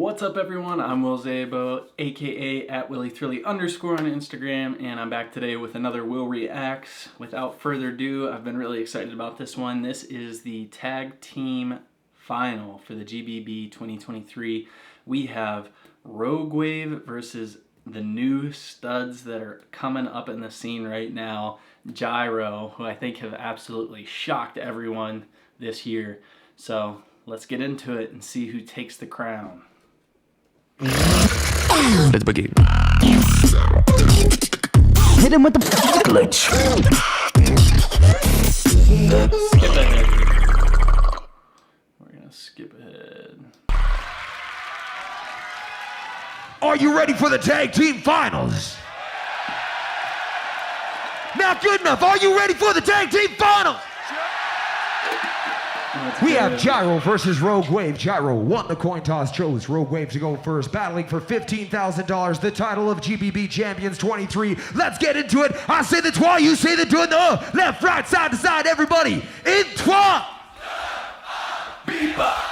What's up everyone, I'm Will Zabo, aka @WillyThrilly_ on Instagram, and I'm back today with another Will Reacts. Without further ado, I've been really excited about this one. This is the tag team final for the GBB 2023. We have Rogue Wave versus the new studs that are coming up in the scene right now, Gyro, who I think have absolutely shocked everyone this year. So let's get into it and see who takes the crown. Let's begin. Hit him with the glitch. Skip ahead. We're gonna skip ahead. Are you ready for the tag team finals? Not good enough. Are you ready for the tag team finals? We have Jairo versus Rogue Wave. Jairo won the coin toss, chose Rogue Wave to go first, battling for $15,000, the title of GBB Champions 23. Let's get into it. I say the trois, you say the deux, no. Left, right, side to side, everybody. In trois. BEATBOX.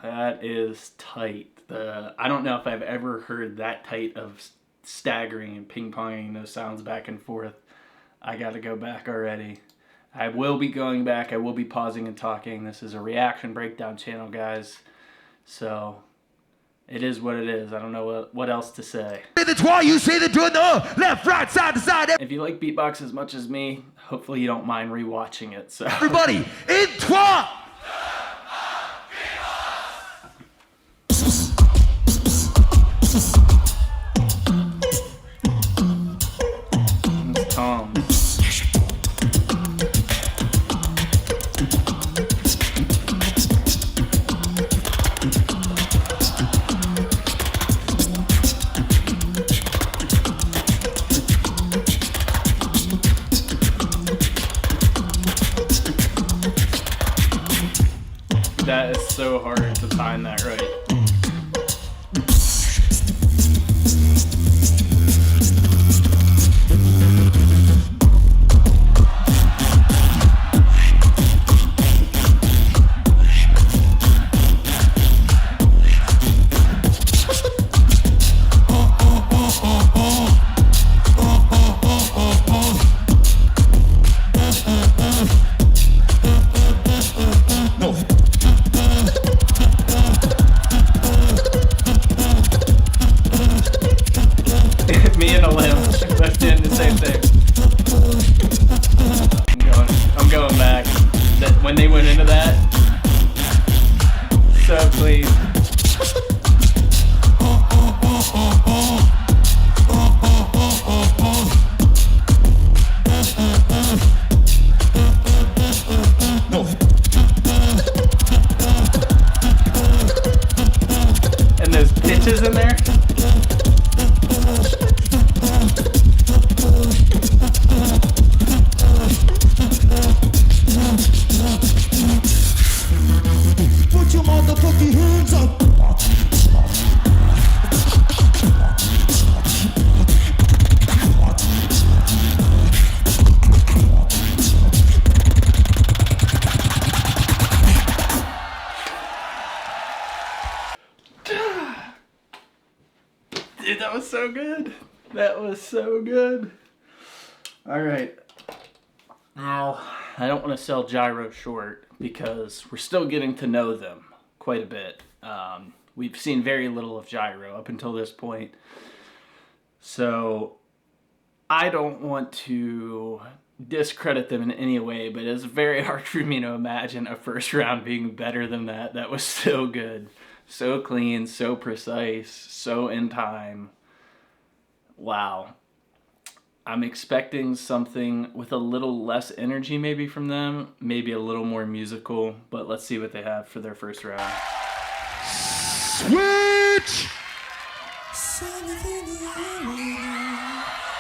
That is tight. I don't know if I've ever heard that tight of staggering and ping-ponging those sounds back and forth. I gotta go back already. I will be going back. I will be pausing and talking. This is a reaction breakdown channel, guys. So it is what it is. I don't know what else to say. Say the trois, you say the deux, no. Left, right, side to side. If you like beatbox as much as me, hopefully you don't mind rewatching it. So everybody, in trois. That is so hard to time that right. Me and a limb, both doing the same thing. I'm going back. When they went into that, so clean. And those pitches in there. Put your motherfucking hands up. Dude, that was so good. That was so good. All right. Now, I don't want to sell Gyro short because we're still getting to know them quite a bit. We've seen very little of Gyro up until this point. So I don't want to discredit them in any way, but it's very hard for me to imagine a first round being better than that. That was so good. So clean, so precise, so in time. Wow. I'm expecting something with a little less energy maybe from them, maybe a little more musical, but let's see what they have for their first round. Switch!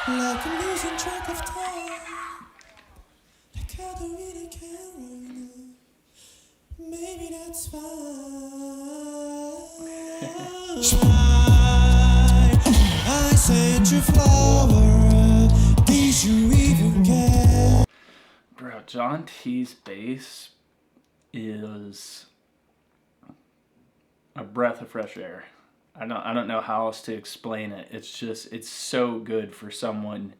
Like I'm losing track of time. I can't really care right now. maybe that's fine. I sent you flower, did you even care? Bro, John T's bass is a breath of fresh air. I don't know how else to explain it. It's so good for someone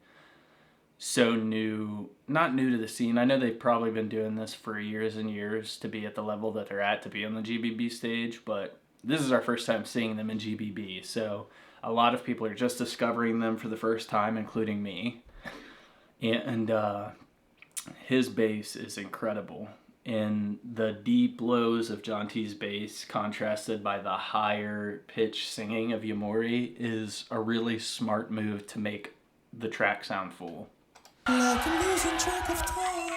so new, not new to the scene. I know they've probably been doing this for years and years to be at the level that they're at to be on the GBB stage, but this is our first time seeing them in GBB, so a lot of people are just discovering them for the first time, including me. And his bass is incredible. And the deep lows of John T's bass contrasted by the higher pitch singing of YAMORI is a really smart move to make the track sound full. Like I'm losing track of time.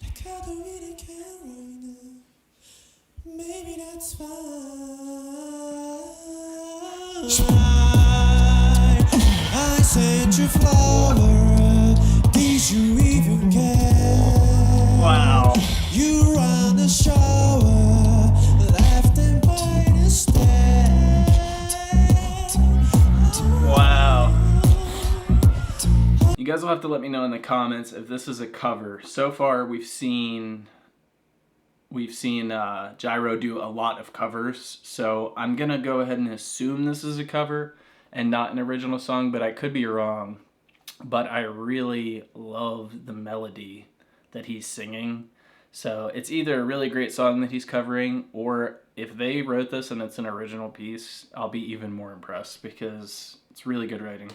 Like I don't really care right now. Maybe that's fine. I sent you flower. Did you even care? Wow. You ran the shower, left them by the stairs. Wow. You guys will have to let me know in the comments if this is a cover. So far, we've seen Gyro do a lot of covers, so I'm gonna go ahead and assume this is a cover and not an original song, but I could be wrong. But I really love the melody that he's singing. So it's either a really great song that he's covering, or if they wrote this and it's an original piece, I'll be even more impressed because it's really good writing.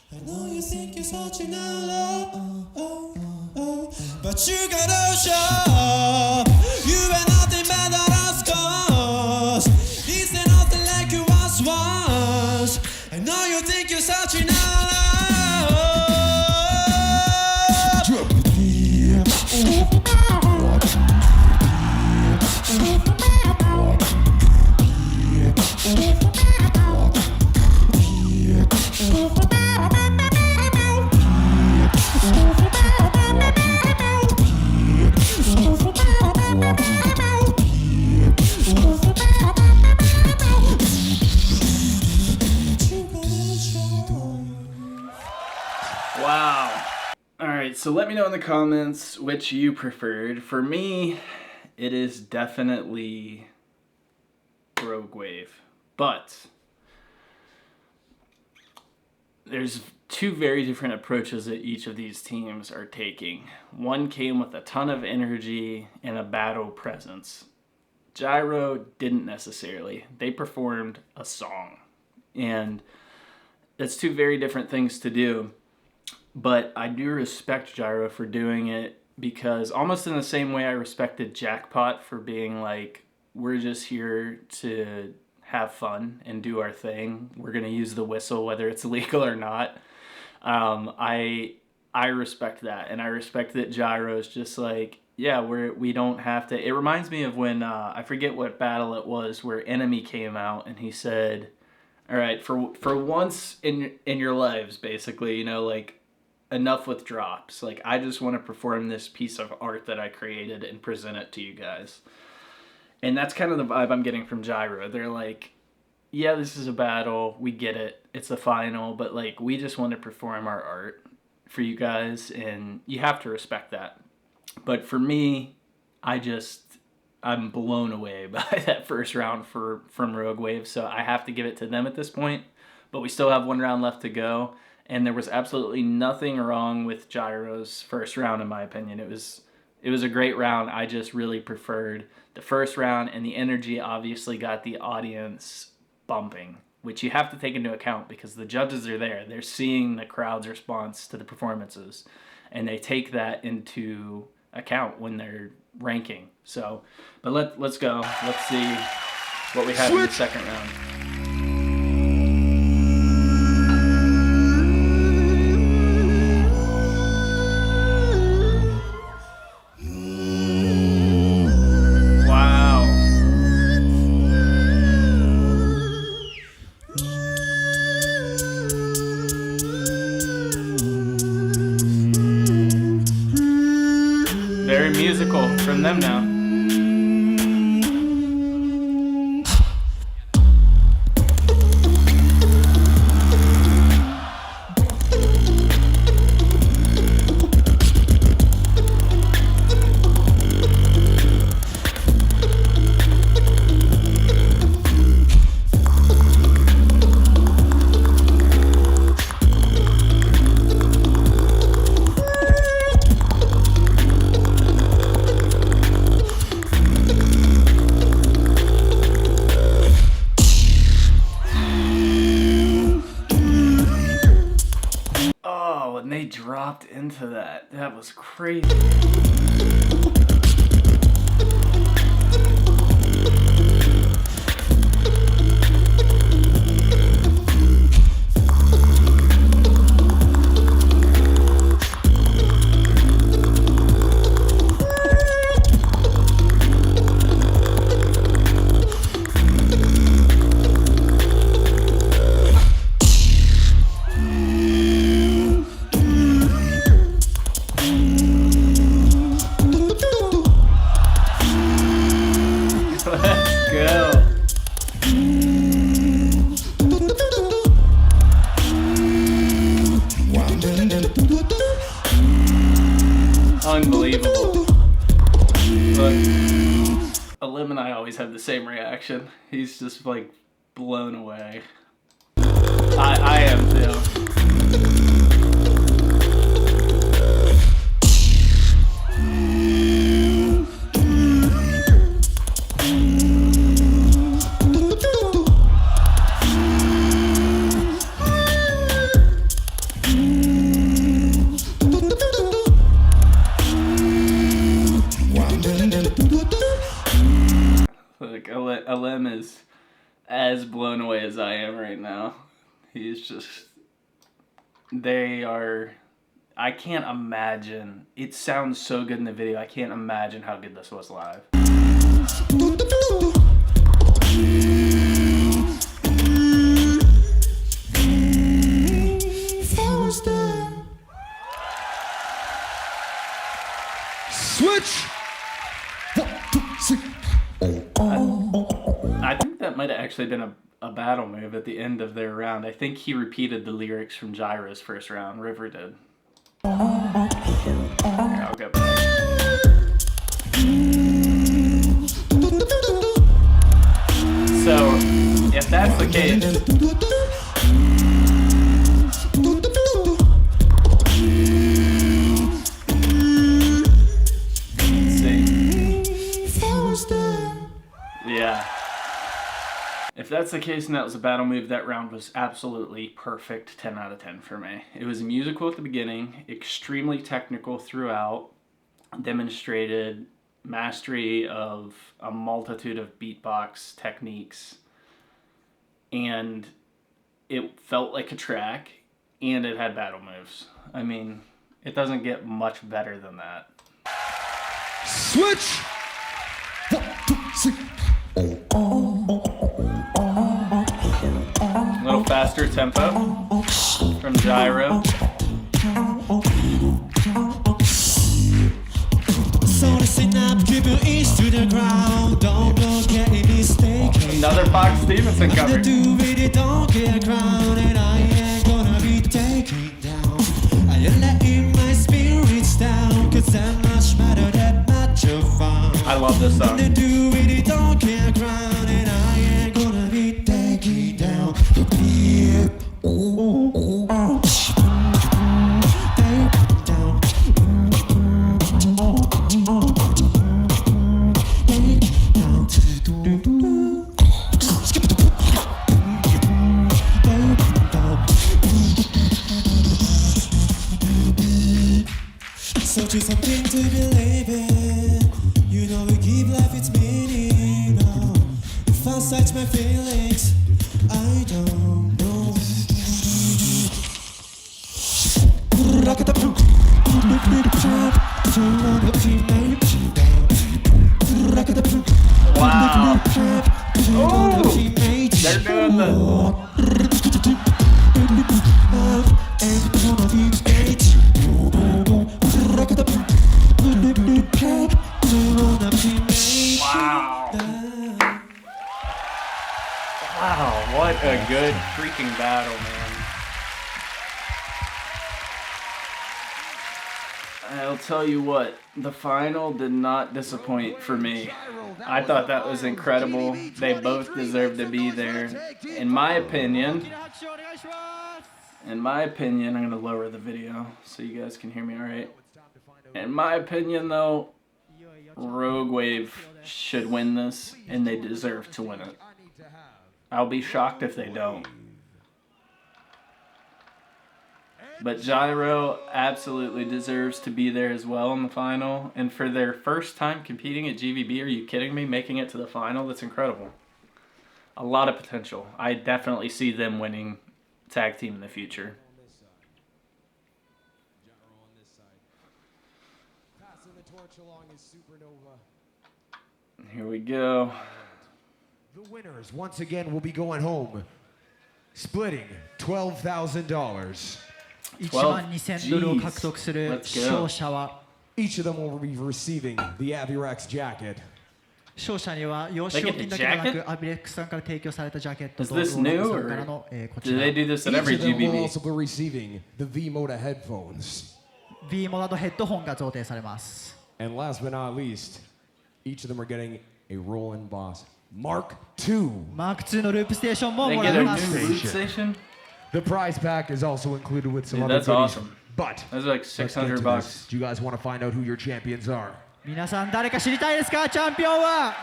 I know you think you're such an but you gotta show you ain't nothing better than scars. This ain't nothing like you once. I know you think you're such an Wow. Alright, so let me know in the comments which you preferred. For me, it is definitely Rogue Wave. But there's two very different approaches that each of these teams are taking. One came with a ton of energy and a battle presence. Gyro didn't necessarily. They performed a song. And that's two very different things to do. But I do respect Gyro for doing it because almost in the same way I respected Jackpot for being like, we're just here to have fun and do our thing. We're going to use the whistle whether it's legal or not. I respect that, and I respect that Gyro's just like, yeah, we don't have to. It reminds me of when I forget what battle it was where Enemy came out and he said, all right, for once in your lives, basically, you know, like, enough with drops. Like, I just want to perform this piece of art that I created and present it to you guys. And that's kind of the vibe I'm getting from Gyro. They're like, yeah, this is a battle. We get it. It's the final. But, like, we just want to perform our art for you guys. And you have to respect that. But for me, I'm blown away by that first round from Rogue Wave. So I have to give it to them at this point. But we still have one round left to go. And there was absolutely nothing wrong with Gyro's first round, in my opinion. It was a great round. I just really preferred the first round, and the energy obviously got the audience bumping, which you have to take into account because the judges are there. They're seeing the crowd's response to the performances, and they take that into account when they're ranking. So, but let's go. Let's see what we have in the second round. Wow. very musical from them now. When they dropped into that was crazy. Let's go. Unbelievable. Look, Elim and I always have the same reaction. He's just like blown away. I am too. Like, Elim is as blown away as I am right now. He's just, I can't imagine. It sounds so good in the video. I can't imagine how good this was live. Switch. 1, 2, 3. I think that might have actually been a battle move at the end of their round. I think he repeated the lyrics from Gyro's first round. River did. Here, I'll go back. So, if that's the case, yeah. If that's the case and that was a battle move, that round was absolutely perfect. 10 out of 10 for me. It was musical at the beginning, extremely technical throughout, demonstrated mastery of a multitude of beatbox techniques, and it felt like a track, and it had battle moves. I mean, it doesn't get much better than that. Switch. 1, 2, 3. A little faster tempo from Jairo. So listen up, keep your ears to the ground. Don't look at any mistake. Another Fox Stevenson cover. Do with it, don't get a crown, and I ain't gonna be taken down. I ain't letting my spirits down, cause that much matter, that much of fun. I love this song. Do with it, don't get a crown, and I ain't gonna be taken down. Yeah. Oh, oh, oh. So choose something to believe in. You know we give life its meaning. No. If I search my feelings, I don't know. Wow. Oh, they're doing the... a good freaking battle, man. I'll tell you what, the final did not disappoint for me. I thought that was incredible. They both deserve to be there. In my opinion, I'm going to lower the video so you guys can hear me all right. In my opinion, though, Rogue Wave should win this, and they deserve to win it. I'll be shocked if they don't. But Gyro absolutely deserves to be there as well in the final. And for their first time competing at GVB, are you kidding me? Making it to the final? That's incredible. A lot of potential. I definitely see them winning tag team in the future. Here we go. The winners once again will be going home, splitting $12,000. 12,000ドルを獲得する Let's go. 勝者は Each of them will be receiving the Avirex jacket. 勝者には幼少金だけでなくアビレックスさんから提供されたジャケット Is と this ローラン new ドさん or からのこち do ら they do this at Each every of them will GVB? also be receiving the V-Moda headphones. V モダとヘッドホンが贈呈されます And last but not least, each of them are getting a Roland Boss Mark II. マーク2のループステーションも They もら get え a ま new す loot station? The prize pack is also included with some Dude, other that's goodies. awesome. But Those are like let's get to $600 this. bucks. Do you guys want to find out who your champions are? 皆さん誰か知りたいですかチャンピオンは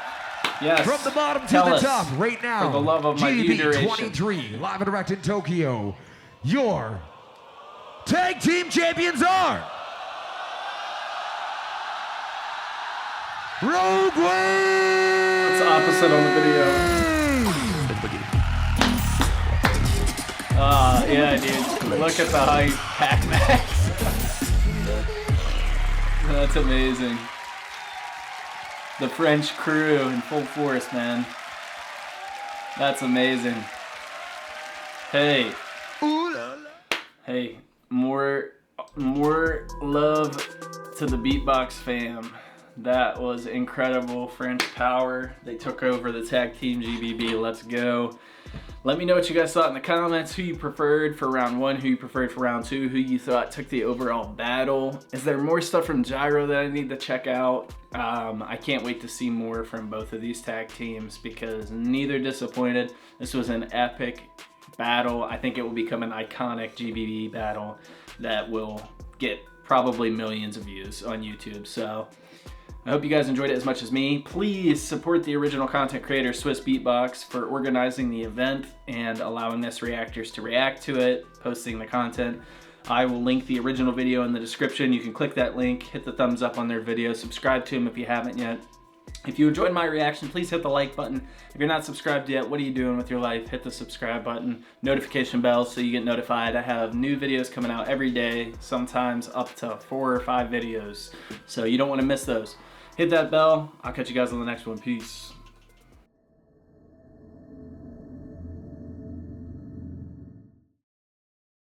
Yes. From the bottom to Tell the us, top, right now, for the love of my view duration. GB23, live and direct in Tokyo. Your tag team champions are Rogue Wave! It's opposite on the video. Let's begin. Yeah, dude. Look at the height. Pac-Max. That's amazing. The French crew in full force, man. That's amazing. Hey. Hey, more love to the BEATBOX fam. That was incredible. French power. They took over the tag team GBB. Let's go. Let me know what you guys thought in the comments. Who you preferred for round 1, who you preferred for round 2, who you thought took the overall battle. Is there more stuff from Gyro that I need to check out? I can't wait to see more from both of these tag teams because neither disappointed. This was an epic battle. I think it will become an iconic GBB battle that will get probably millions of views on YouTube. So I hope you guys enjoyed it as much as me. Please support the original content creator, Swiss BEATBOX, for organizing the event and allowing us reactors to react to it, posting the content. I will link the original video in the description. You can click that link, hit the thumbs up on their video, subscribe to them if you haven't yet. If you enjoyed my reaction, please hit the like button. If you're not subscribed yet, what are you doing with your life? Hit the subscribe button, notification bell so you get notified. I have new videos coming out every day, sometimes up to 4 or 5 videos. So you don't want to miss those. Hit that bell. I'll catch you guys on the next one. Peace.